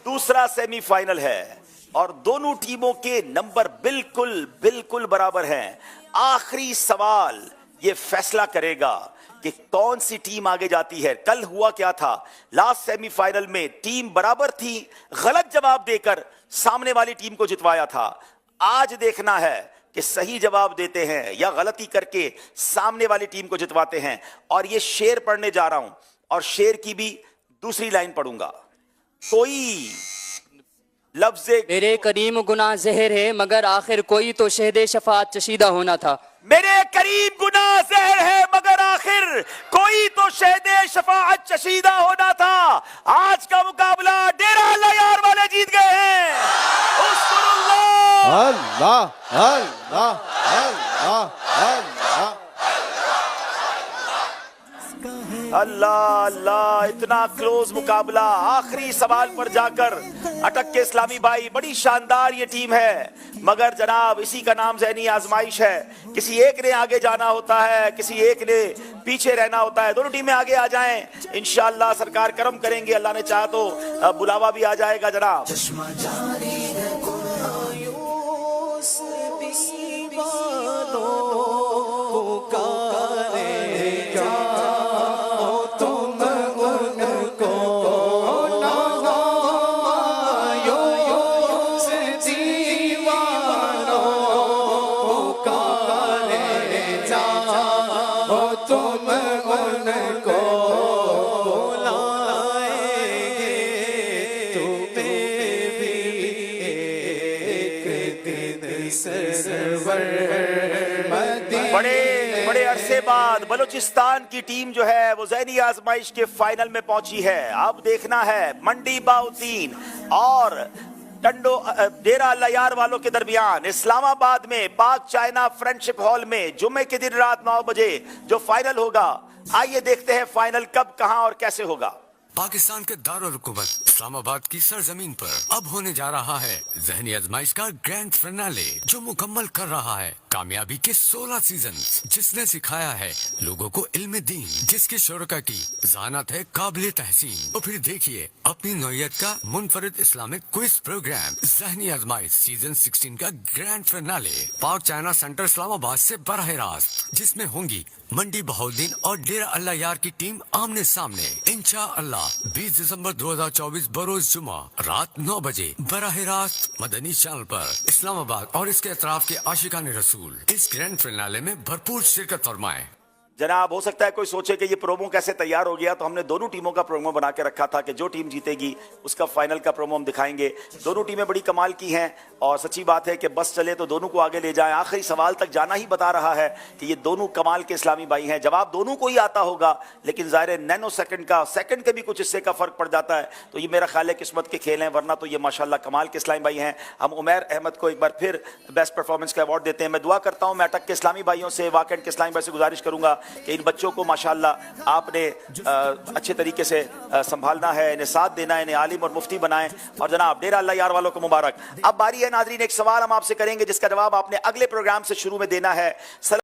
दूसरा सेमीफाइनल है और दोनों टीमों के नंबर बिल्कुल बराबर हैं। आखिरी सवाल ये फैसला करेगा कि कौन सी टीम आगे जाती है। कल हुआ क्या था, लास्ट सेमीफाइनल में टीम बराबर थी, गलत जवाब देकर सामने वाली टीम को जितवाया था। आज देखना है कि सही जवाब देते हैं या गलती करके सामने वाली टीम को जितवाते हैं। और ये शेर पढ़ने जा रहा हूं और शेर की भी दूसरी लाइन पढ़ूंगा। कोई लफ्ज़ मेरे करीम गुनाह ज़हर है मगर आखिर कोई तो शहद शफाअत चशीदा होना था। मेरे करीब गुनाह ज़हर है मगर आखिर कोई तो शहद शफाअत चशीदा होना था। आज का मुकाबला डेरा अल्लाह यार वाले जीत गए हैं। उस्कुरुल्लाह। अल्लाह अल्लाह अल्लाह अल्लाह। अल्लाह अल्लाह, इतना क्लोज मुकाबला आखिरी सवाल पर जाकर अटक के इस्लामी भाई। बड़ी शानदार ये टीम है मगर जनाब इसी का नाम ज़हनी आजमाइश है। किसी एक ने आगे जाना होता है, किसी एक ने पीछे रहना होता है। दोनों टीमें आगे आ जाएं, इंशाअल्लाह सरकार करम करेंगे। अल्लाह ने चाहा तो बुलावा भी आ जाएगा जनाब। बड़े अरसे बाद बलूचिस्तान की टीम जो है वो ज़हनी आजमाइश के फाइनल में पहुंची है। अब देखना है मंडी बाउद्दीन और डेरा अल्लाह यार वालों के दरमियान इस्लामाबाद में पाक चाइना फ्रेंडशिप हॉल में जुम्मे के दिन रात 9 बजे जो फाइनल होगा। आइए देखते हैं फाइनल कब, कहां और कैसे होगा। पाकिस्तान के दारुल हुकूमत इस्लामाबाद की सरजमीन पर अब होने जा रहा है ज़हनी आजमाइश का ग्रैंड फिनाले, जो मुकम्मल कर रहा है कामयाबी के 16 सीजन, जिसने सिखाया है लोगों को इल्म दीन, जिसकी शुरका की ज़हानत है काबिल तहसीन। तो फिर देखिए अपनी नौयत का मुनफरिद इस्लामिक क्विज प्रोग्राम ज़हनी आजमाइश सीजन 16 का ग्रैंड फिनाले पाक चाइना सेंटर इस्लामाबाद से बराह रास्त, जिसमें होंगी मंडी बहाउद्दीन और डेरा अल्लाह यार की टीम आमने सामने। इंशाअल्लाह 20 दिसंबर 2024 बरोज जुमा रात 9 बजे बराह रास्त मदनी चैनल पर इस्लामाबाद और इसके अतराफ के आशिकान रसूल इस ग्रैंड फिनाले में भरपूर शिरकत फरमाएं। जनाब हो सकता है कोई सोचे कि ये प्रोमो कैसे तैयार हो गया, तो हमने दोनों टीमों का प्रोमो बना के रखा था कि जो टीम जीतेगी उसका फाइनल का प्रोमो हम दिखाएंगे। दोनों टीमें बड़ी कमाल की हैं और सच्ची बात है कि बस चले तो दोनों को आगे ले जाएं। आखिरी सवाल तक जाना ही बता रहा है कि ये दोनों कमाल के इस्लामी भाई हैं। जवाब दोनों को ही आता होगा, लेकिन ज़ाहिर है नैनो सेकंड का, सेकंड के भी कुछ हिस्से का फ़र्क पड़ जाता है। तो ये मेरा ख्याल है किस्मत के खेल हैं, वरना तो ये माशाल्लाह कमाल के इस्लामी भाई हैं। हम उमैर अहमद को एक बार फिर बेस्ट परफॉर्मेंस का अवार्ड देते हैं। मैं दुआ करता हूँ, मैं अटक के इस्लामी भाइयों से, वाकई के इस्लामी भाई से गुजारिश करूँगा कि इन बच्चों को माशाल्लाह आपने अच्छे तरीके से संभालना है, इन्हें साथ देना है, इन्हें आलिम और मुफ्ती बनाएं। और जनाब डेरा अल्लाह यार वालों को मुबारक। अब बारी है नाज़रीन, एक सवाल हम आपसे करेंगे जिसका जवाब आपने अगले प्रोग्राम से शुरू में देना है।